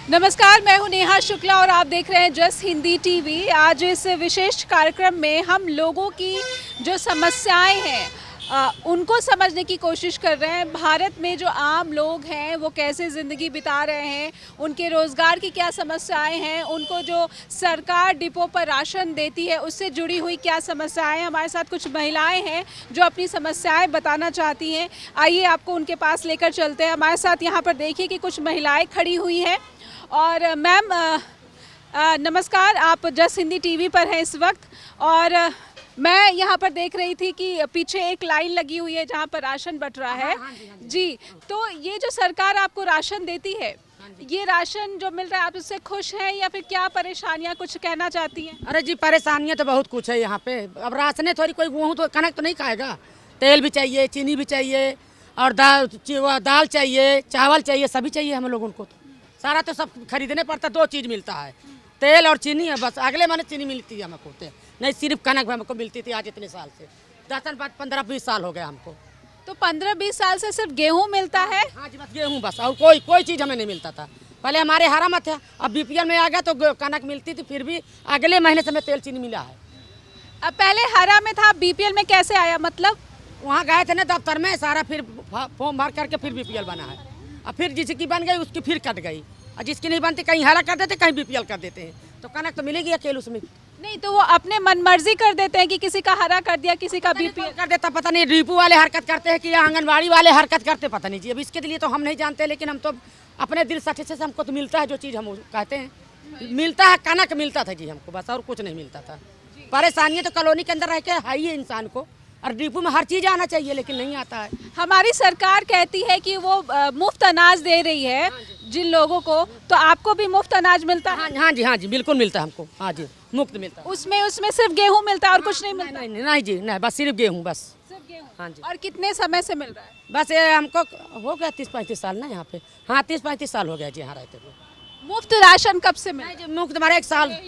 नमस्कार, मैं हूं नेहा शुक्ला और आप देख रहे हैं जस हिंदी टीवी। आज इस विशेष कार्यक्रम में हम लोगों की जो समस्याएं हैं उनको समझने की कोशिश कर रहे हैं। भारत में जो आम लोग हैं वो कैसे ज़िंदगी बिता रहे हैं, उनके रोज़गार की क्या समस्याएं हैं, उनको जो सरकार डिपो पर राशन देती है उससे जुड़ी हुई क्या समस्याएं हैं। हमारे साथ कुछ महिलाएं हैं जो अपनी समस्याएं बताना चाहती हैं। आइए आपको उनके पास लेकर चलते हैं। हमारे साथ यहाँ पर देखिए कि कुछ महिलाएं खड़ी हुई हैं। और मैम नमस्कार, आप जस हिंदी टीवी पर हैं इस वक्त। और मैं यहाँ पर देख रही थी कि पीछे एक लाइन लगी हुई है जहाँ पर राशन बंट रहा है। जी, तो ये जो सरकार आपको राशन देती है, ये राशन जो मिल रहा है, आप उससे खुश हैं या फिर क्या परेशानियाँ कुछ कहना चाहती हैं? अरे जी, परेशानियाँ तो बहुत कुछ है यहाँ पे। अब राशने थोड़ी, कोई गेहूँ तो कनक तो नहीं खाएगा। तेल भी चाहिए, चीनी भी चाहिए और दाल चाहिए, चावल चाहिए, सभी चाहिए हम लोगों को। तो सारा तो सब खरीदने पड़ता। 2 चीज़ मिलता है, तेल और चीनी है बस। अगले महीने चीनी मिलती है हमको, नहीं सिर्फ कनक हमको मिलती थी। आज इतने साल से 15-20 साल हो गया हमको। तो 15-20 साल से सिर्फ गेहूँ मिलता है? हाँ जी, बस गेहूँ बस, और कोई चीज़ हमें नहीं मिलता था। पहले हमारे हरा मत था, अब बीपीएल में आ गया तो कनक मिलती थी, फिर भी अगले महीने से हमें तेल चीनी मिला है। अब पहले हरा में था, बीपीएल में कैसे आया? मतलब वहाँ गए थे ना दफ्तर में, सारा फिर फॉर्म भर करके फिर बीपीएल बना है। अब फिर जिसकी बन गई उसकी फिर कट गई, और जिसकी नहीं बनती कहीं हरा कर देते, कहीं बीपीएल कर देते हैं। तो कनक तो मिलेगी अकेले उसमें नहीं, तो वो अपने मन मर्जी कर देते हैं कि किसी का हरा कर दिया, किसी का बीपीएल कर देता। पता नहीं डिपो वाले हरकत करते हैं कि आंगनबाड़ी वाले हरकत करते, पता नहीं जी। अब इसके लिए तो हम नहीं जानते, लेकिन हम तो अपने दिल सच्चे से हमको तो मिलता है जो चीज़ हम कहते हैं। मिलता है, कनक मिलता था जी हमको, बस और कुछ नहीं मिलता था। परेशानियाँ तो कॉलोनी के अंदर रह के है ही इंसान को, और डिपो में हर चीज़ आना चाहिए लेकिन नहीं आता है। हमारी सरकार कहती है कि वो मुफ्त अनाज दे रही है जिन लोगों को, तो आपको भी मुफ्त अनाज मिलता है? हाँ जी, बिल्कुल मिलता है हमको। हाँ जी, मुफ्त मिलता है। उसमें सिर्फ गेहूं मिलता है और कुछ नहीं मिलता? नहीं जी, नहीं, बस सिर्फ गेहूँ बस। सिर्फ गेहूं? हाँ जी। और कितने समय से मिल रहा है? बस ये हमको हो गया 30-35 साल ना यहाँ पे। हाँ, 30-35 साल हो गया जी यहाँ रहते हुए। मुफ्त राशन कब से मिल रहा है? मुफ्त हमारे 1 साल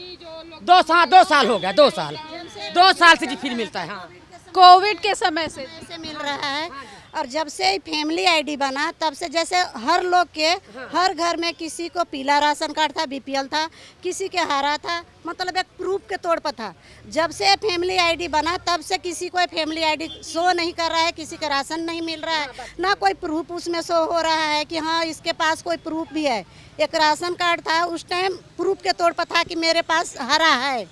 2 साल हो गया। 2 साल से जी फिर मिलता है। हाँ, कोविड के समय से मिल रहा है। और जब से फैमिली आईडी बना तब से, जैसे हर लोग के हर घर में किसी को पीला राशन कार्ड था, बीपीएल था, किसी के हरा था, मतलब एक प्रूफ के तौर पर था। जब से फैमिली आईडी बना तब से किसी को फैमिली आईडी शो नहीं कर रहा है, किसी का राशन नहीं मिल रहा है, ना कोई प्रूफ उसमें शो हो रहा है कि हाँ इसके पास कोई प्रूफ भी है। एक राशन कार्ड था, उस टाइम प्रूफ के तौर पर था कि मेरे पास हरा है।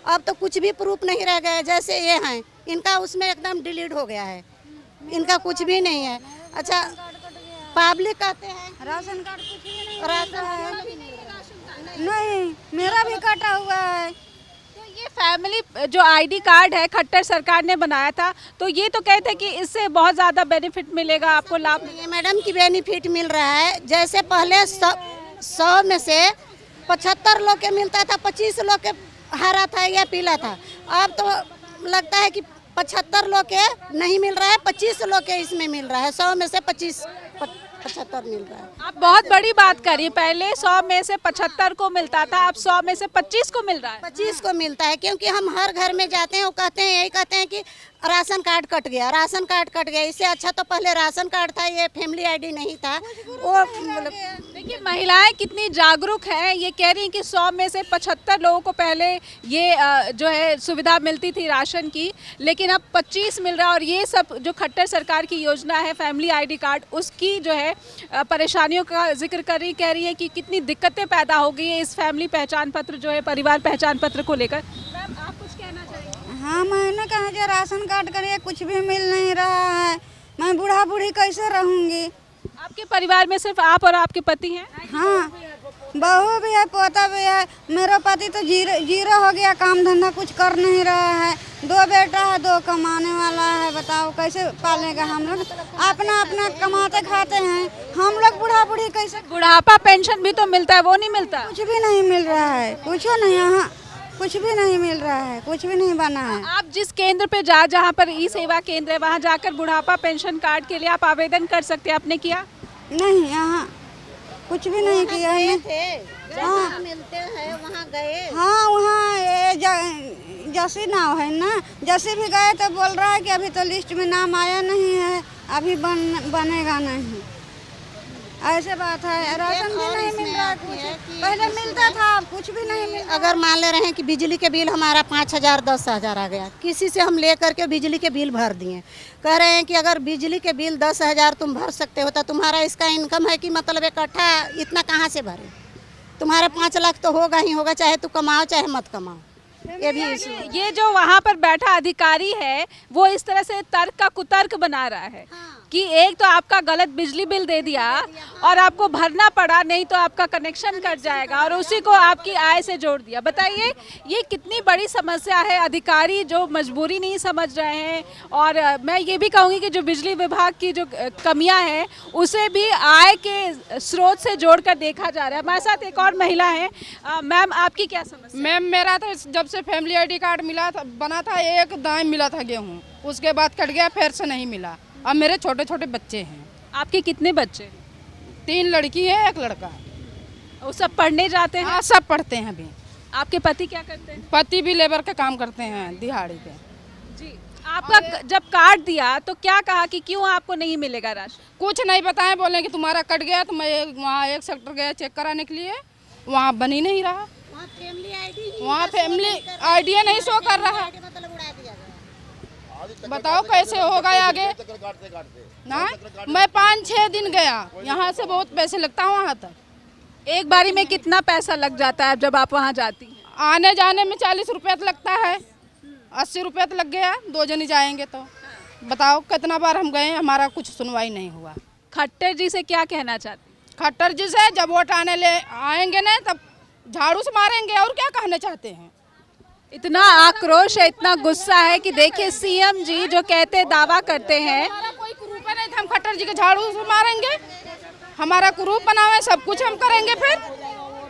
अब तो कुछ भी प्रूफ नहीं रह गया। जैसे ये हैं, इनका उसमें एकदम डिलीट हो गया है, इनका कुछ भी नहीं है। अच्छा, पब्लिक कहते हैं राशन कार्ड कुछ भी नहीं राशन नहीं, मेरा भी कटा हुआ है। तो ये फैमिली जो आईडी कार्ड है खट्टर सरकार ने बनाया था, तो ये तो कहते हैं कि इससे बहुत ज़्यादा बेनिफिट मिलेगा, आपको लाभ मिलेगा। ये मैडम की बेनिफिट मिल रहा है। जैसे पहले 100 में से 75 लोग के मिलता था, 25 लोग के हरा था या पीला था। अब तो लगता है कि 75 लोग के नहीं मिल रहा है, 25 लोग के इसमें मिल रहा है। 100 में से 75 मिल रहा है। आप बहुत बड़ी बात करिए, पहले 100 में से 75 को मिलता था, अब 100 में से 25 को मिल रहा है। 25 को मिलता है, क्योंकि हम हर घर में जाते हैं, वो कहते हैं, यही कहते हैं कि राशन कार्ड कट गया, राशन कार्ड कट गया। इससे अच्छा तो पहले राशन कार्ड था, ये फैमिली आईडी नहीं था। वो मतलब देखिए महिलाएं कितनी जागरूक हैं। ये कह रही हैं कि 100 में से 75 लोगों को पहले ये जो है सुविधा मिलती थी राशन की, लेकिन अब 25 मिल रहा है। और ये सब जो खट्टर सरकार की योजना है फैमिली आईडी कार्ड, उसकी जो है परेशानियों का जिक्र कर रही, कह रही है कि कितनी दिक्कतें पैदा हो गई है इस फैमिली पहचान पत्र जो है, परिवार पहचान पत्र को लेकर। मैम, आप कुछ कहना चाहेंगे? हाँ, मैंने कहा कि राशन कार्ड करिए, कुछ भी मिल नहीं रहा है। मैं बूढ़ा बूढ़ी कैसे रहूँगी? आपके परिवार में सिर्फ आप और आपके पति हैं? हाँ, बहू भी है, पोता भी है। मेरा पति तो जीरो हो गया, काम धंधा कुछ कर नहीं रहा है। 2 बेटा है, 2 कमाने वाला है। बताओ कैसे पालेगा हम लोग? अपना अपना कमाते खाते हैं हम लोग। बूढ़ा बूढ़ी कैसे? बुढ़ापा पेंशन भी तो मिलता है, वो नहीं मिलता? कुछ भी नहीं मिल रहा है, कुछ नहीं। यहाँ कुछ भी नहीं मिल रहा है, कुछ भी नहीं बना है। आप जिस केंद्र पे जहाँ पर ई सेवा केंद्र है, वहाँ जाकर बुढ़ापा पेंशन कार्ड के लिए आप आवेदन कर सकते हैं। आपने किया? नहीं, यहाँ कुछ भी नहीं किया है। जहाँ मिलते हैं वहाँ गए। हाँ, वहाँ जैसी नाव है ना, जैसे भी गए तो बोल रहा है कि अभी तो लिस्ट में नाम आया नहीं है, अभी बनेगा नहीं। ऐसे बात है, राशन भी नहीं मिल रहा है कुछ। पहले मिलता था, अब कुछ भी नहीं मिल रहा। अगर मान ले रहे हैं कि बिजली के बिल हमारा 5,000 10,000 आ गया, किसी से हम ले करके बिजली के बिल भर दिए, कह रहे हैं कि अगर बिजली के बिल 10,000 तुम भर सकते हो तो तुम्हारा इसका इनकम है कि मतलब इकट्ठा इतना कहाँ से भरे, तुम्हारा 5 लाख तो होगा ही होगा, चाहे तू कमाओ चाहे मत कमाओ। ये भी ये जो वहाँ पर बैठा अधिकारी है वो इस तरह से तर्क का कुतर्क बना रहा है कि एक तो आपका गलत बिजली बिल दे दिया और आपको भरना पड़ा, नहीं तो आपका कनेक्शन कट जाएगा, और उसी को आपकी आय से जोड़ दिया। बताइए ये कितनी बड़ी समस्या है। अधिकारी जो मजबूरी नहीं समझ रहे हैं, और मैं ये भी कहूँगी कि जो बिजली विभाग की जो कमियां हैं उसे भी आय के स्रोत से जोड़कर देखा जा रहा है। हमारे साथ एक और महिला है। मैम आपकी क्या समस्या? मैम मेरा तो जब से फैमिली आईडी कार्ड मिला था, बना था, एक दाम मिला था गेहूँ, उसके बाद कट गया, फिर से नहीं मिला। अब मेरे छोटे छोटे बच्चे हैं। आपके कितने बच्चे? 3 लड़की है, 1 लड़का। वो सब पढ़ने जाते हैं? हाँ, सब पढ़ते हैं अभी। आपके पति क्या करते हैं? पति भी लेबर का काम करते हैं, दिहाड़ी पे। जी, आपका जब कार्ड दिया तो क्या कहा कि क्यों आपको नहीं मिलेगा राशन? कुछ नहीं बताएं, बोले कि तुम्हारा कट गया। तो मैं वहाँ 1 सेक्टर गया चेक कराने के लिए, वहाँ बन ही नहीं रहा। वहाँ फैमिली आईडी नहीं शो कर रहा। बताओ कैसे होगा आगे ना। मैं 5-6 दिन गया, यहाँ से बहुत पैसे लगता है वहाँ तक। एक बारी में कितना पैसा लग जाता है जब आप वहाँ जाती हैं? आने जाने में 40 रुपया तो लगता है, 80 रुपया तो लग गया, 2 जनी जाएंगे तो। बताओ कितना बार हम गए, हमारा कुछ सुनवाई नहीं हुआ। खट्टर जी से क्या कहना चाहती? खट्टर जी से जब वोट आने ले आएंगे ना तब झाड़ू से मारेंगे, और क्या कहना चाहते हैं। इतना आक्रोश है, इतना गुस्सा है कि देखिए सीएम जी जो कहते दावा करते हैं। हमारा कोई ग्रुप नहीं था, हम खट्टर जी के झाड़ू से मारेंगे। हमारा ग्रुप बना हुआ है, सब कुछ हम करेंगे, फिर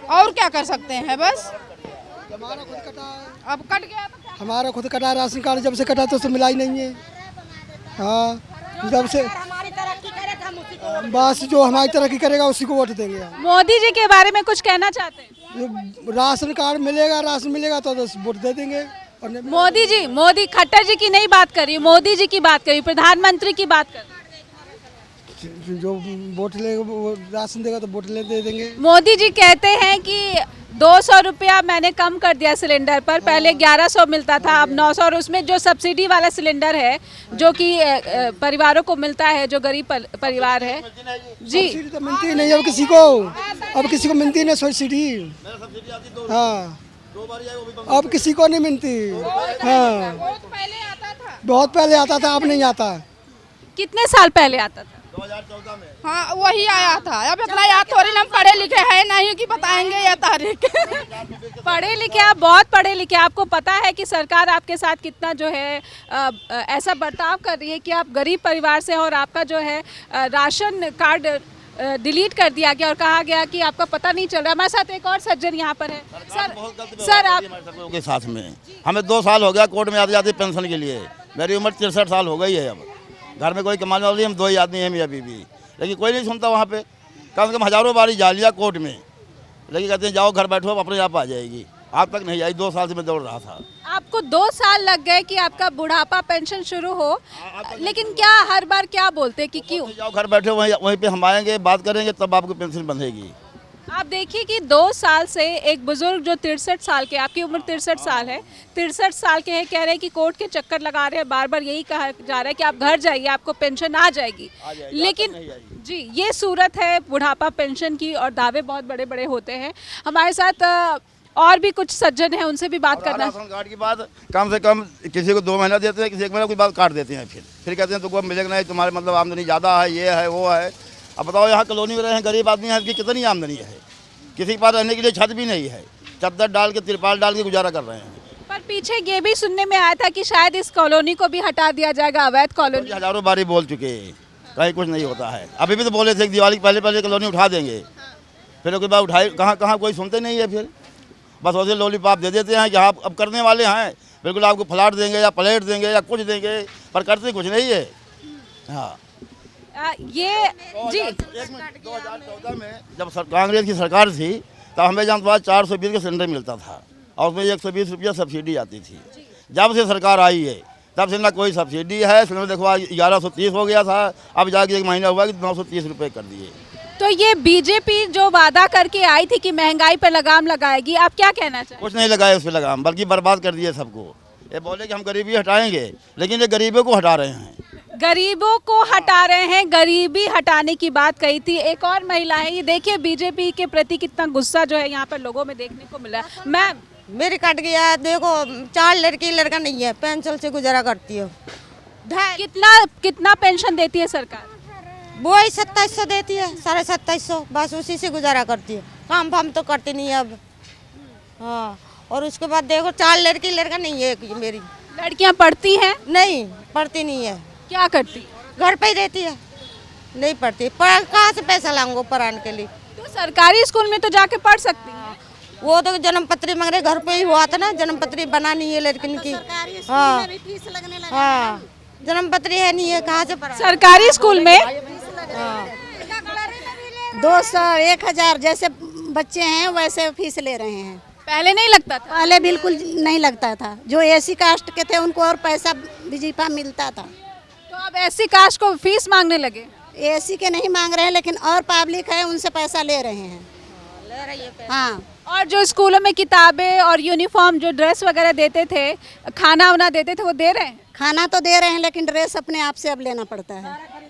और क्या कर सकते हैं। बस हमारा खुद कटा है, अब कट गया तो क्या? हमारा खुद कटा है राशन कार्ड, जब से कटा तो मिला ही नहीं है। हाँ, जब से बस जो हमारी तरक्की करेगा उसी को वोट देंगे हम। मोदी जी के बारे में कुछ कहना चाहते हैं? राशन कार्ड मिलेगा, राशन मिलेगा तो वोट दे देंगे। और नहीं- मोदी खट्टर जी की नहीं बात कर रही, मोदी जी की बात कर रही, प्रधानमंत्री की बात कर रही। जो वोट लेगा वो राशन देगा तो वोट दे देंगे। मोदी जी कहते हैं कि 200 रुपया मैंने कम कर दिया सिलेंडर पर, पहले 1100 मिलता था, अब 900, और उसमें जो सब्सिडी वाला सिलेंडर है जो कि परिवारों को मिलता है, जो गरीब परिवार है जी। सब्सिडी तो मिलती ही नहीं अब किसी को, अब किसी को मिलती नहीं सब्सिडी। हाँ, अब किसी को नहीं मिलती। हाँ, बहुत पहले आता था, अब नहीं आता। कितने साल पहले आता था? 2014 में। हाँ, वही आया था। अब इतना याद थोड़ी ना, हम पढ़े लिखे हैं नहीं कि बताएंगे ये तारीख। पढ़े लिखे, आप बहुत पढ़े लिखे, आपको पता है कि सरकार आपके साथ कितना जो है ऐसा बर्ताव कर रही है कि आप गरीब परिवार से, और आपका जो है राशन कार्ड डिलीट कर दिया गया और कहा गया कि आपका पता नहीं चल रहा। हमारे साथ एक और सज्जन यहाँ पर है। सर आप के साथ में हमें 2 साल हो गया कोर्ट में आते जाते पेंशन के लिए। मेरी उम्र 63 साल हो गई है। अब घर में कोई कमाने वाली, हम 2 ही आदमी हैं अभी भी, लेकिन कोई नहीं सुनता। वहाँ पे कम से कम हज़ारों बारी जा लिया कोर्ट में, लेकिन कहते हैं जाओ घर बैठो अपने आप आ जाएगी। आज तक नहीं आई, 2 साल से मैं दौड़ रहा था। आपको 2 साल लग गए कि आपका बुढ़ापा पेंशन शुरू हो, लेकिन क्या हर बार क्या बोलते कि क्यों? जाओ घर बैठे, वहीं पे हम आएंगे, बात करेंगे, तब आपको पेंशन बंधेगी। आप देखिए कि 2 साल से एक बुजुर्ग जो 63 साल के, आपकी उम्र 63 साल है, 63 साल के हैं, कह रहे हैं कि कोर्ट के चक्कर लगा रहे हैं, बार बार यही कहा जा रहा है कि आप घर जाइए आपको पेंशन आ जाएगी। लेकिन जी ये सूरत है बुढ़ापा पेंशन की, और दावे बहुत बड़े बड़े होते हैं। हमारे साथ और भी कुछ सज्जन हैं, उनसे भी बात करना। राशन कार्ड की बात कम से कम किसी को 2 महीना देते हैं, किसी 1 महीना की बात काट देते हैं। फिर कहते हैं तुमको मिलेगा नहीं, तुम्हारे मतलब आमदनी ज़्यादा है, ये है वो है। अब बताओ यहाँ कॉलोनी में रहे हैं, गरीब आदमी है, इसकी कितनी आमदनी है? किसी के पास रहने के लिए छत भी नहीं है, चद्दर डाल के, तिरपाल डाल के गुजारा कर रहे हैं। पर पीछे ये भी सुनने में आया था कि शायद इस कॉलोनी को भी हटा दिया जाएगा, अवैध कॉलोनी। हज़ारों बारी बोल चुके हैं, कहीं कुछ नहीं होता है। अभी भी तो बोले थे कि दिवाली के पहले कॉलोनी उठा देंगे, फिर उसके बाद उठाई कहाँ कोई सुनते नहीं है। फिर बस वैसे लॉलीपॉप दे देते हैं कि आप अब करने वाले हैं, बिल्कुल आपको फ्लैट देंगे या प्लेट देंगे या कुछ देंगे, पर करते कुछ नहीं है। हाँ, ये जी 2014 में जब कांग्रेस की सरकार थी तब हमें जहाँ बाद 420 का सिलेंडर मिलता था, और उसमें 120 रुपया सब्सिडी आती थी। जब से सरकार आई है तब से ना कोई सब्सिडी है। सिलेंडर देखो 1130 हो गया था, अब जाके 1 महीना हुआ कि 930 रुपये कर दिए। तो ये बीजेपी जो वादा करके आई थी कि महंगाई पर लगाम लगाएगी, आप क्या कहना चाहेंगे? कुछ नहीं लगाए उस पर लगाम, बल्कि बर्बाद कर दिए सबको। ये बोले कि हम गरीबी हटाएंगे, लेकिन ये गरीबों को हटा रहे हैं। गरीबों को हटा रहे हैं, गरीबी हटाने की बात कही थी। एक और महिला है, ये देखिए बीजेपी के प्रति कितना गुस्सा जो है यहाँ पर लोगों में देखने को मिला है। मैम, मेरी कट गया है, देखो 4 लड़की लड़का नहीं है, पेंशन से गुजारा करती हो। कितना पेंशन देती है सरकार? वही 2700 देती है, 2750, बस उसी से गुजारा करती है, काम फाम तो करती नहीं है अब। हाँ, और उसके बाद देखो 4 लड़की लड़का नहीं है मेरी। लड़कियां पढ़ती हैं? नहीं पढ़ती नहीं है। क्या करती? घर पे ही रहती है, नहीं पढ़ती। कहाँ से पैसा लाऊंगा पढ़ाने के लिए? तो सरकारी स्कूल में तो जाके पढ़ सकती हैं। वो तो जन्म पत्री मांग रहे, घर पे ही हुआ था ना, जन्म पत्री बना नहीं है लड़किन की। हाँ हाँ, जन्म पत्री है नहीं है, कहाँ से पढ़ा? सरकारी स्कूल में 200 1000 जैसे बच्चे हैं वैसे फीस ले रहे हैं। पहले नहीं लगता था? पहले बिल्कुल नहीं लगता था। जो एसी कास्ट के थे उनको और पैसा बीजीपा मिलता था। तो अब एससी कास्ट को फीस मांगने लगे? एसी के नहीं मांग रहे हैं, लेकिन और पब्लिक है उनसे पैसा ले रहे हैं। हाँ, और जो स्कूलों में किताबें और यूनिफॉर्म जो ड्रेस वगैरह देते थे, खाना वाना देते थे, वो दे रहे हैं? खाना तो दे रहे हैं, लेकिन ड्रेस अपने आप से अब लेना पड़ता है।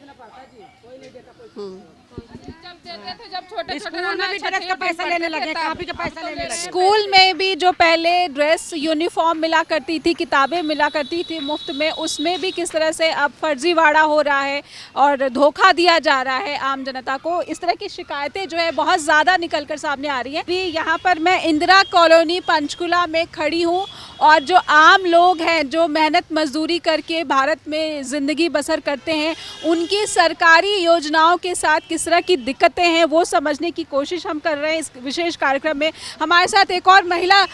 जब छोटे स्कूल में भी ड्रेस का पैसा लेने लगे, कॉपी का पैसा लेने लगे। स्कूल में भी जो पहले ड्रेस यूनिफॉर्म मिला करती थी, किताबें मिला करती थी मुफ्त में, उसमें भी किस तरह से अब फर्जीवाड़ा हो रहा है और धोखा दिया जा रहा है आम जनता को। इस तरह की शिकायतें जो है बहुत ज़्यादा निकल कर सामने आ रही हैं। भी यहाँ पर मैं इंदिरा कॉलोनी पंचकुला में खड़ी हूँ और जो आम लोग हैं जो मेहनत मजदूरी करके भारत में ज़िंदगी बसर करते हैं, उनकी सरकारी योजनाओं के साथ किस तरह की दिक्कतें हैं वो समझने की कोशिश हम कर रहे हैं इस विशेष कार्यक्रम में। हमारे साथ एक और महिला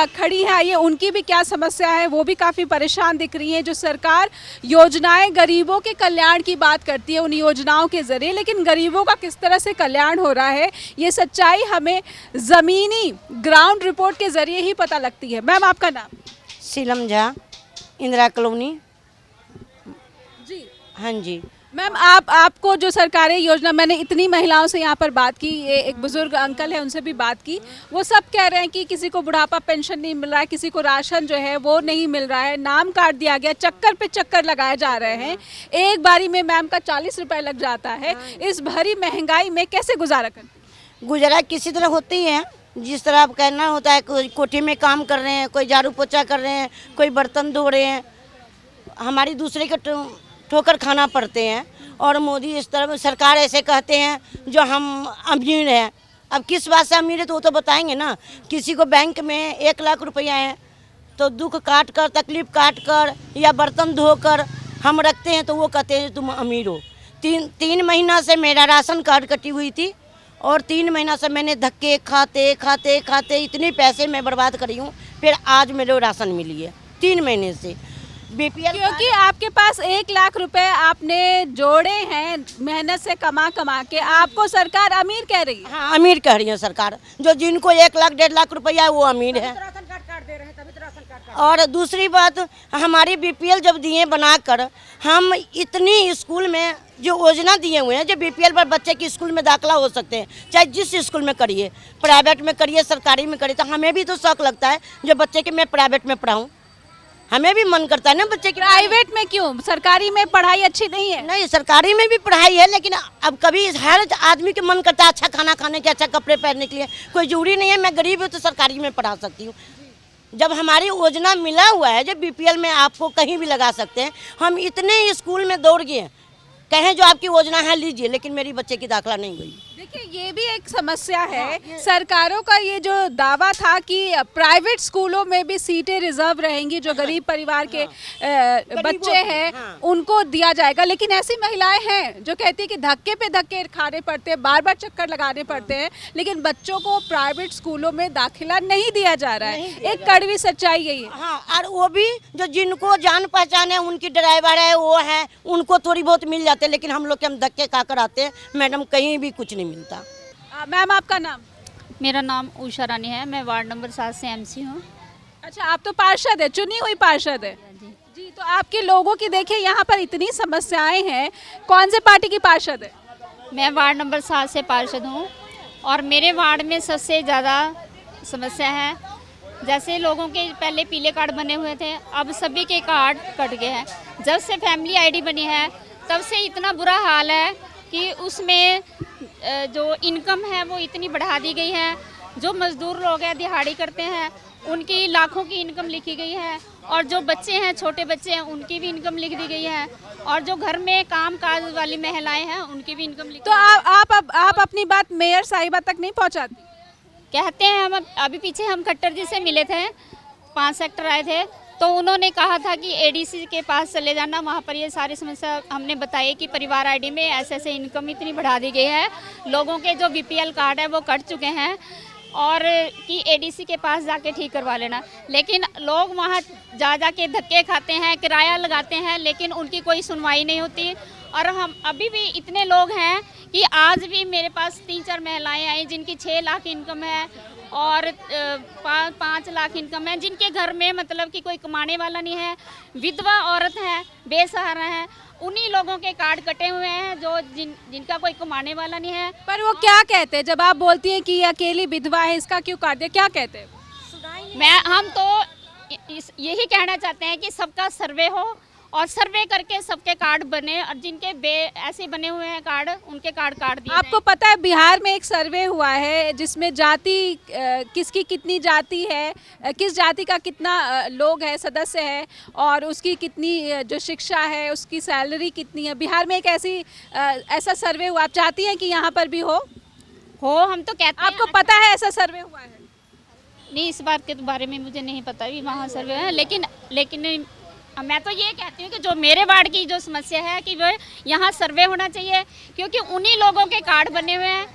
खड़ी है, आइए उनकी भी क्या समस्या है, वो भी काफ़ी परेशान दिख रही हैं। जो सरकार योजनाएं गरीबों के कल्याण की बात करती है उन योजनाओं के ज़रिए, लेकिन गरीबों का किस तरह से कल्याण हो रहा है ये सच्चाई हमें ज़मीनी ग्राउंड रिपोर्ट के ज़रिए ही पता लगती है। मैम, आपका नाम? सीलम झा, इंदिरा कॉलोनी। जी हाँ जी मैम, आपको जो सरकारी योजना, मैंने इतनी महिलाओं से यहाँ पर बात की, ये एक बुजुर्ग अंकल है उनसे भी बात की, वो सब कह रहे हैं कि किसी को बुढ़ापा पेंशन नहीं मिल रहा है, किसी को राशन जो है वो नहीं मिल रहा है, नाम काट दिया गया, चक्कर पे चक्कर लगाए जा रहे हैं। एक बारी में मैम का 40 रुपए लग जाता है। इस भरी महंगाई में कैसे गुजारा करते? गुजारा किसी तरह होती है, जिस तरह आप कहना होता है। कोई कोठी में काम कर रहे हैं, कोई झाड़ू पोछा कर रहे हैं, कोई बर्तन धो रहे हैं, हमारी दूसरे के ठोकर खाना पड़ते हैं। और मोदी इस तरह सरकार ऐसे कहते हैं जो हम अमीर हैं। अब किस बात से अमीर है तो वो तो बताएंगे ना। किसी को बैंक में 1 लाख रुपया है तो दुख काट कर, तकलीफ काट कर या बर्तन धोकर हम रखते हैं तो वो कहते हैं तुम अमीर हो। 3 महीना से मेरा राशन कार्ड कटी हुई थी और 3 महीना से मैंने धक्के खाते खाते खाते इतने पैसे मैं बर्बाद करी हूँ, फिर आज मेरे राशन मिली है 3 महीने से। बीपीएल क्योंकि आपके पास 1 लाख रुपए आपने जोड़े हैं मेहनत से कमा कमा के, आपको सरकार अमीर कह रही है। हाँ, अमीर कह रही है सरकार। जो जिनको 1 लाख 1.5 लाख रुपया है वो अमीर है। और दूसरी बात, हमारी बीपीएल जब दिए बनाकर, हम इतनी स्कूल में जो योजना दिए हुए हैं, जो बीपीएल पर बच्चे की स्कूल में दाखिला हो सकते हैं, चाहे जिस स्कूल में करिए, प्राइवेट में करिए सरकारी में करिए, तो हमें भी तो शौक लगता है जो बच्चे के मैं प्राइवेट में पढ़ाऊँ। हमें भी मन करता है ना बच्चे की। प्राइवेट में क्यों? सरकारी में पढ़ाई अच्छी नहीं है? नहीं, सरकारी में भी पढ़ाई है, लेकिन अब कभी हर आदमी के मन करता है अच्छा खाना खाने के, अच्छा कपड़े पहनने के लिए। कोई जरूरी नहीं है मैं गरीब हूँ तो सरकारी में पढ़ा सकती हूँ। जब हमारी योजना मिला हुआ है, जब बीपीएल में आपको कहीं भी लगा सकते हैं, हम इतने स्कूल में दौड़ गए, कहें जो आपकी योजना है लीजिए, लेकिन मेरी बच्चे की दाखिला नहीं हुई। देखिए, ये भी एक समस्या है। सरकारों का ये जो दावा था कि प्राइवेट स्कूलों में भी सीटें रिजर्व रहेंगी, जो गरीब परिवार के बच्चे हैं उनको दिया जाएगा, लेकिन ऐसी महिलाएं हैं जो कहती है कि धक्के पे धक्के खाने पड़ते हैं, बार बार चक्कर लगाने पड़ते हैं, लेकिन बच्चों को प्राइवेट स्कूलों में दाखिला नहीं दिया जा रहा है। एक कड़वी सच्चाई यही है। हाँ, और वो भी जो जिनको जान पहचान है, उनकी ड्राइवर है, वो है, उनको थोड़ी बहुत मिल जाते हैं, लेकिन हम लोग के हम धक्के खाकर आते हैं मैडम, कहीं भी कुछ नहीं मिलता। मैम, आपका नाम? मेरा नाम उषा रानी है, मैं वार्ड नंबर 7 से एमसी हूँ। अच्छा, आप तो पार्षद है, चुनी हुई पार्षद है जी। तो आपके लोगों की देखिए यहाँ पर इतनी समस्याएं हैं, कौन से पार्टी की पार्षद है? मैं वार्ड नंबर 7 से पार्षद हूँ और मेरे वार्ड में सबसे ज़्यादा समस्या है, जैसे लोगों के पहले पीले कार्ड बने हुए थे, अब सभी के कार्ड कट गए हैं। जब से फैमिली आईडी बनी है तब से इतना बुरा हाल है कि उसमें जो इनकम है वो इतनी बढ़ा दी गई है। जो मज़दूर लोग हैं, दिहाड़ी करते हैं, उनकी लाखों की इनकम लिखी गई है, और जो बच्चे हैं, छोटे बच्चे हैं, उनकी भी इनकम लिख दी गई है, और जो घर में काम काज वाली महिलाएं हैं उनकी भी इनकम लिख। तो आप अपनी बात मेयर साहिबा तक नहीं पहुंचाती? कहते हैं हम अभी पीछे हम खट्टर जी से मिले थे, 5 सेक्टर आए थे, तो उन्होंने कहा था कि एडीसी के पास चले जाना, वहाँ पर ये सारी समस्या हमने बताई कि परिवार आईडी में ऐसे इनकम इतनी बढ़ा दी गई है, लोगों के जो बीपीएल कार्ड है वो कट चुके हैं, और कि एडीसी के पास जाके ठीक करवा लेना। लेकिन लोग वहाँ जा के धक्के खाते हैं, किराया लगाते हैं, लेकिन उनकी कोई सुनवाई नहीं होती। और हम अभी भी इतने लोग हैं कि आज भी मेरे पास 3-4 महिलाएं आई जिनकी 6 लाख इनकम है और 5 लाख इनकम है, जिनके घर में मतलब कि कोई कमाने वाला नहीं है, विधवा औरत है, बेसहारा है, उन्हीं लोगों के कार्ड कटे हुए हैं जो जिनका कोई कमाने वाला नहीं है। पर वो क्या कहते हैं जब आप बोलती हैं कि ये अकेली विधवा है, इसका क्यों काट दिया, क्या कहते हैं? हम तो यही कहना चाहते हैं कि सबका सर्वे हो और सर्वे करके सबके कार्ड बने, और जिनके ऐसे बने हुए हैं कार्ड, उनके कार्ड काट दिए। आपको पता है बिहार में एक सर्वे हुआ है जिसमें जाति किसकी कितनी जाति है, किस जाति का कितना लोग है, सदस्य है, और उसकी कितनी जो शिक्षा है, उसकी सैलरी कितनी है। बिहार में एक ऐसा सर्वे हुआ, आप चाहती हैं कि यहाँ पर भी हो? हम तो कहते हैं। आपको पता है ऐसा सर्वे हुआ है? नहीं, इस बात के बारे में मुझे नहीं पता भी वहाँ सर्वे है, लेकिन मैं तो ये कहती हूँ कि जो मेरे वार्ड की जो समस्या है कि वो यहाँ सर्वे होना चाहिए, क्योंकि उन्हीं लोगों के कार्ड बने हुए हैं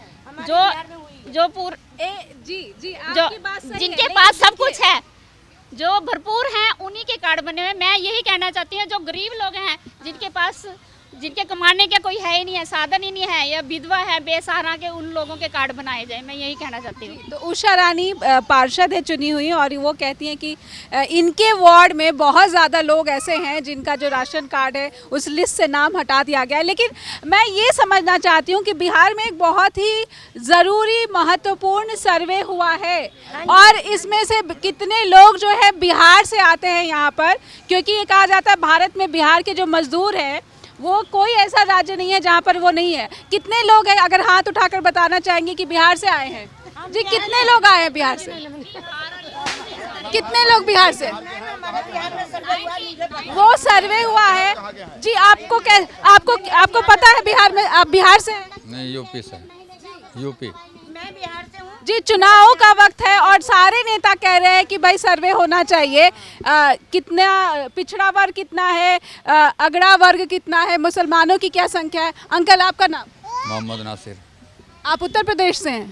जिनके पास सब कुछ है, जो भरपूर हैं, उन्हीं के कार्ड बने हुए हैं। मैं यही कहना चाहती हूँ जो गरीब लोग हैं, जिनके कमाने का कोई है ही नहीं है, साधन ही नहीं है, या विधवा है, बेसहारा के, उन लोगों के कार्ड बनाए जाए, मैं यही कहना चाहती हूँ। तो उषा रानी पार्षद है चुनी हुई, और वो कहती हैं कि इनके वार्ड में बहुत ज़्यादा लोग ऐसे हैं जिनका जो राशन कार्ड है उस लिस्ट से नाम हटा दिया गया है। लेकिन मैं ये समझना चाहती हूँ कि बिहार में एक बहुत ही ज़रूरी महत्वपूर्ण सर्वे हुआ है, और इसमें से कितने लोग जो है बिहार से आते हैं यहाँ पर, क्योंकि ये कहा जाता है भारत में बिहार के जो मजदूर हैं वो कोई ऐसा राज्य नहीं है जहाँ पर वो नहीं है। कितने लोग हैं, अगर हाथ उठाकर बताना चाहेंगे कि बिहार से आए हैं? जी, कितने लोग आए हैं बिहार से? कितने लोग बिहार से? वो सर्वे हुआ है जी। आपको पता है बिहार में, आप बिहार से हैं? नहीं, यूपी से। यूपी। मैं बिहार से हूँ जी। चुनावों का वक्त है और सारे नेता कह रहे हैं कि भाई सर्वे होना चाहिए, कितना पिछड़ा वर्ग कितना है, अगड़ा वर्ग कितना है, मुसलमानों की क्या संख्या है। अंकल, आपका नाम? मोहम्मद नासिर। आप उत्तर प्रदेश से हैं?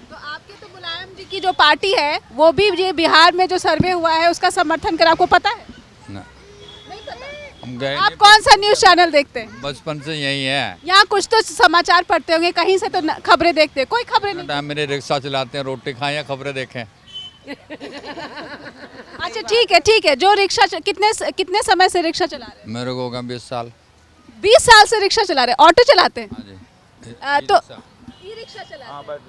तो आपके तो मुलायम जी की जो पार्टी है वो भी ये बिहार में जो सर्वे हुआ है उसका समर्थन कर, आपको पता है? नहीं पता। हम गए। आप कौन सा न्यूज़ चैनल देखते हैं? बचपन से यही है। यहाँ कुछ तो समाचार पढ़ते होंगे, कहीं से तो खबरें देखते हैं? कोई खबरें नहीं। मेरे रिक्शा चलाते हैं, रोटी खाएं या खबरें देखें। अच्छा, ठीक है। जो रिक्शा कितने समय से रिक्शा चला रहे हैं? मेरे को हो गया 20 साल। 20 साल से रिक्शा चला रहे हैं? ऑटो चलाते हैं? हाँ जी। तो ई रिक्शा चलाते हैं।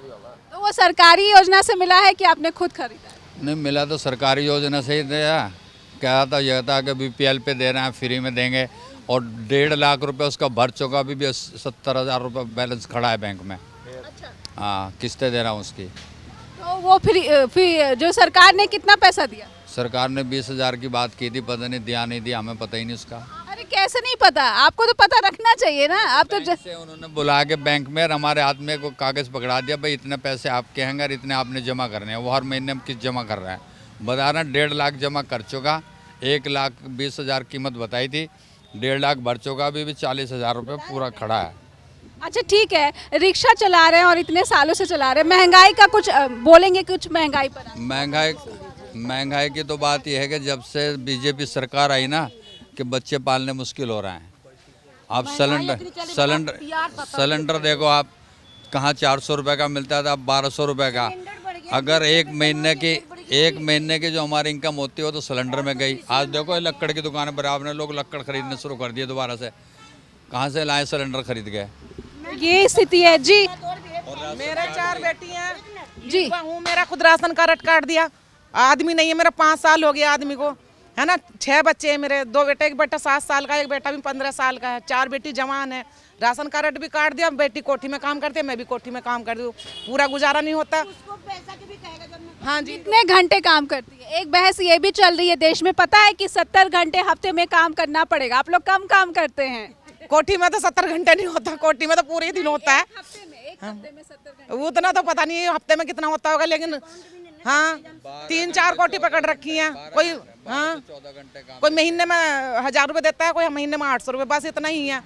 तो वो सरकारी योजना से मिला है कि आपने खुद खरीदा है? नहीं मिला तो सरकारी योजना से ही दिया। क्या था, यह था कि बीपीएल पे दे रहे हैं, फ्री में देंगे, और 1.5 लाख रुपए उसका भर चुका, अभी भी 70,000 रुपये बैलेंस खड़ा है बैंक में। अच्छा। हाँ, किस्तें दे रहा हूँ उसकी। तो वो फिर जो सरकार ने कितना पैसा दिया? सरकार ने 20,000 की बात की थी, पता नहीं दिया नहीं दिया, हमें पता ही नहीं उसका। अरे कैसे नहीं पता? आपको तो पता रखना चाहिए ना। आप तो से उन्होंने बुला के बैंक में हमारे हाथ में को कागज़ पकड़ा दिया, भाई इतने पैसे आपके हैं और इतने आपने जमा करने हैं। वो हर महीने हम किस जमा कर रहे हैं, बता रहे हैं 1.5 लाख जमा कर चुका, 1,20,000 कीमत बताई थी, 1.5 लाख भर चुका, अभी भी 40,000 रुपये पूरा खड़ा है। अच्छा, ठीक है। रिक्शा चला रहे हैं और इतने सालों से चला रहे हैं, महंगाई का कुछ बोलेंगे? कुछ महंगाई पर? महंगाई की तो बात यह है कि जब से बीजेपी सरकार आई ना, कि बच्चे पालने मुश्किल हो रहे हैं। आप सिलेंडर देखो, आप कहाँ 400 रुपये का मिलता था, अब 1200 रुपये का। अगर एक महीने की जो हमारी इनकम होती है वो तो सिलेंडर में गई। आज देखो लक्कड़ की दुकान पर आपने लोग लक्कड़ खरीदने शुरू कर दिए दोबारा से। कहाँ से लाए सिलेंडर खरीद गए? ये स्थिति है जी। मेरे 4 बेटी हैं जी। हूँ, मेरा खुद राशन कार्ड काट दिया। आदमी नहीं है मेरा, 5 साल हो गया आदमी को, है ना। 6 बच्चे हैं मेरे, 2 बेटे, एक बेटा 7 साल का, एक बेटा भी 15 साल का है, 4 बेटी जवान है। राशन कार्ड भी काट दिया, बेटी कोठी में काम करती है, मैं भी कोठी में काम करती हूँ, पूरा गुजारा नहीं होता। हाँ जी। कितने घंटे काम करती है? एक बहस ये भी चल रही है देश में, पता है कि 70 घंटे हफ्ते में काम करना पड़ेगा। आप लोग कम काम करते हैं। कोठी में तो 70 घंटे नहीं होता, कोठी में तो पूरे दिन होता है। एक हफ्ते में 70 घंटे। उतना तो पता नहीं हफ्ते में कितना होता होगा, लेकिन हाँ 3-4 कोठी पकड़ रखी हैं। कोई हाँ कोई महीने में 1000 रुपये देता है, कोई महीने में 800 रुपये, बस इतना ही है।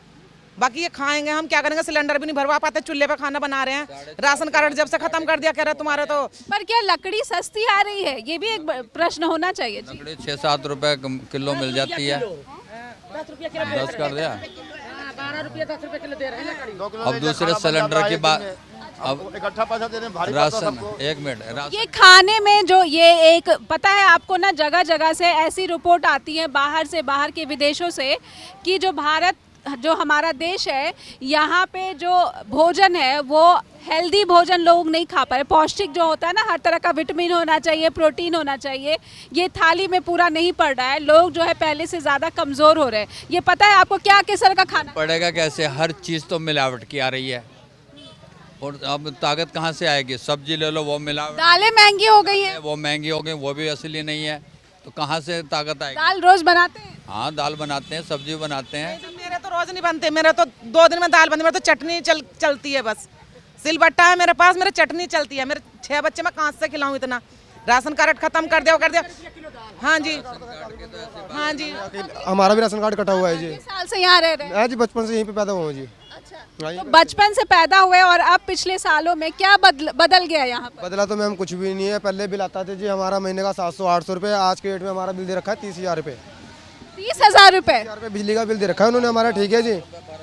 बाकी ये खाएंगे हम क्या करेंगे, सिलेंडर भी नहीं भरवा पाते, चूल्हे पे खाना बना रहे हैं। राशन कार्ड जब से खत्म कर दिया, कह रहे तुम्हारे तो। पर क्या लकड़ी सस्ती आ रही है? ये भी एक प्रश्न होना चाहिए जी। लकड़ी 6-7 रुपए किलो मिल जाती है। 10 कर दिया, 12 रुपये 10 रुपये किलो दे रहे हैं लकड़ी। अब दूसरे सिलेंडर की बात, अब इकट्ठा पैसा दे रहे हैं, भारी राशन, 1 मिनट, राशन ये खाने में जो ये एक पता है आपको ना, जगह जगह से ऐसी रिपोर्ट आती है बाहर से, बाहर के विदेशों से, कि जो भारत, जो हमारा देश है, यहाँ पे जो भोजन है वो हेल्दी भोजन लोग नहीं खा पाए। पौष्टिक जो होता है ना, हर तरह का विटामिन होना चाहिए, प्रोटीन होना चाहिए, ये थाली में पूरा नहीं पड़ रहा है। लोग जो है पहले से ज़्यादा कमज़ोर हो रहे हैं। ये पता है आपको क्या किस तरह का खाना पड़ेगा? कैसे? हर चीज़ तो मिलावट की आ रही है, और अब ताकत कहाँ से आएगी? सब्जी ले लो, वो मिलावट। दालें महंगी हो गई हैं। वो महंगी हो गई, वो भी असली नहीं है, तो कहाँ से ताकत आएगी? दाल रोज बनाते हैं? हाँ, दाल बनाते हैं, सब्जी बनाते हैं। मेरे तो रोज नहीं बनते, मेरे तो 2 दिन में दाल बनती, मेरे तो चटनी चलती है बस। सिलबट्टा है मेरे पास, मेरे चटनी चलती है। मेरे 6 बच्चे मैं कहाँ से खिलाऊं इतना? राशन कार्ड खत्म कर दिया। हाँ जी, हाँ जी। हमारा भी राशन कार्ड कटा हुआ है जी। कितने साल से यहाँ रह रहे हैं? मैं जी बचपन से यहीं पे पैदा हुआ हूँ जी। तो बचपन से पैदा हुए और अब पिछले सालों में क्या बदल गया यहाँ पर? बदला तो मैम कुछ भी नहीं है। पहले बिल आता था जी हमारा महीने का 700-800 रुपये, आज के डेट में हमारा बिल दे रखा है 30,000 रुपये। 30,000 रुपये? बिजली का बिल दे रखा है उन्होंने हमारा, ठीक है जी।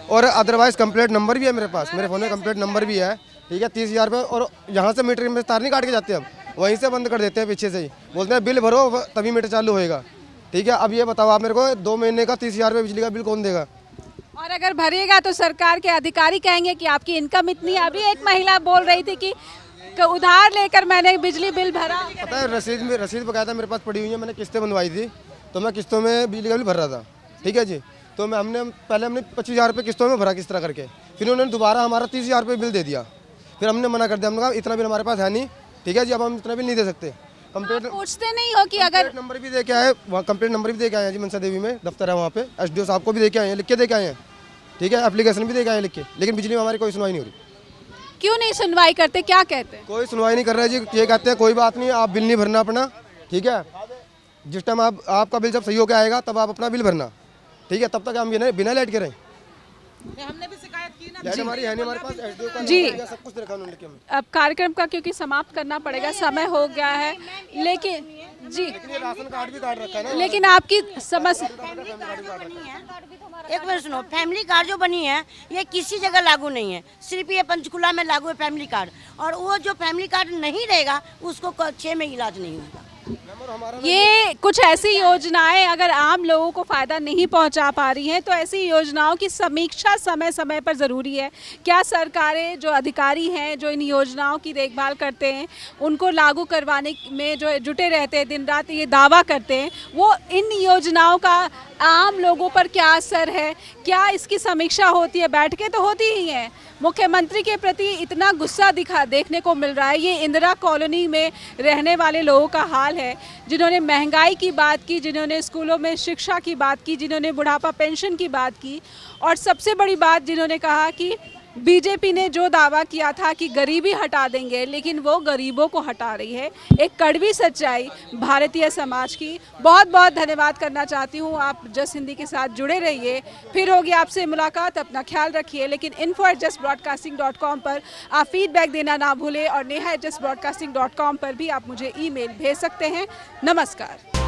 और अदरवाइज कंप्लेंट नंबर भी है मेरे पास, मेरे फ़ोन में कंप्लेंट नंबर भी है, ठीक है। 30,000 रुपये, और यहाँ से मीटर में तार नहीं काट के जाते हम, वहीं से बंद कर देते हैं पीछे से ही, बोलते हैं बिल भरो तभी मीटर चालू होएगा, ठीक है। अब ये बताओ आप मेरे को, 2 महीने का 30,000 रुपये बिजली का बिल कौन देगा? और अगर भरिएगा तो सरकार के अधिकारी कहेंगे कि आपकी इनकम इतनी है। अभी एक महिला बोल रही थी कि उधार लेकर मैंने बिजली बिल भरा। पता है, रसीद बकायदा मेरे पास पड़ी हुई है, मैंने किस्तें बनवाई थी, तो मैं किस्तों में बिजली का बिल भर रहा था, ठीक है जी। तो हमने 25,000 रुपये किस्तों में भरा किस तरह करके, फिर उन्होंने दोबारा हमारा 30,000 रुपये बिल दे दिया। फिर हमने मना कर दिया, हमने कहा इतना बिल हमारे पास है नहीं, ठीक है जी, अब हम इतना बिल नहीं दे सकते। कंप्लेंट पूछते नहीं हो कि अगर नंबर भी दे के आए, वहाँ कंप्लेंट नंबर भी दे के आए हैं जी, मनसा देवी में दफ्तर है वहाँ पे, SDO साहब को भी दे के आए हैं, लिख के दे के आए हैं, ठीक है। एप्लीकेशन भी दे के आए हैं लिख के, लेकिन बिजली में हमारी कोई सुनवाई नहीं हो रही। क्यों नहीं सुनवाई करते? क्या कहते हैं? कोई सुनवाई नहीं कर रहा है जी। ये कहते हैं कोई बात नहीं, आप बिल नहीं भरना अपना, ठीक है। जिस टाइम आपका बिल जब सही होकर आएगा तब आप अपना बिल भरना, ठीक है। तब तक हम बिना लाइट के रहें। हमने भी शिकायत की ना, लाइट हमारी है नहीं, हमारे पास SDO का जी। नंबर, सब कुछ रखा उन्होंने लिख के हमें। अब कार्यक्रम का क्योंकि समाप्त करना पड़ेगा, समय हो गया है, लेकिन जी, लेकिन ये राशन कार्ड भी काट रखा है ना। लेकिन आपकी समस्या, एक बार सुनो, फैमिली कार्ड जो बनी है ये किसी जगह लागू नहीं है, सिर्फ ये पंचकुला में लागू है फैमिली कार्ड। और वो जो फैमिली कार्ड नहीं रहेगा उसको 6 में इलाज नहीं होगा। ये कुछ ऐसी योजनाएं अगर आम लोगों को फ़ायदा नहीं पहुंचा पा रही हैं, तो ऐसी योजनाओं की समीक्षा समय समय पर ज़रूरी है। क्या सरकारें, जो अधिकारी हैं जो इन योजनाओं की देखभाल करते हैं, उनको लागू करवाने में जो जुटे रहते हैं, दिन रात ये दावा करते हैं, वो इन योजनाओं का आम लोगों पर क्या असर है, क्या इसकी समीक्षा होती है? बैठकें तो होती ही हैं। मुख्यमंत्री के प्रति इतना गुस्सा देखने को मिल रहा है। ये इंदिरा कॉलोनी में रहने वाले लोगों का हाल है, जिन्होंने महंगाई की बात की, जिन्होंने स्कूलों में शिक्षा की बात की, जिन्होंने बुढ़ापा पेंशन की बात की, और सबसे बड़ी बात जिन्होंने कहा कि बीजेपी ने जो दावा किया था कि गरीबी हटा देंगे, लेकिन वो गरीबों को हटा रही है। एक कड़वी सच्चाई भारतीय समाज की। बहुत बहुत धन्यवाद करना चाहती हूँ। आप जस हिंदी के साथ जुड़े रहिए, फिर होगी आपसे मुलाकात। अपना ख्याल रखिए, लेकिन info@justbroadcasting.com पर आप फीडबैक देना ना भूलें, और neha@justbroadcasting.com पर भी आप मुझे ईमेल भेज सकते हैं। नमस्कार।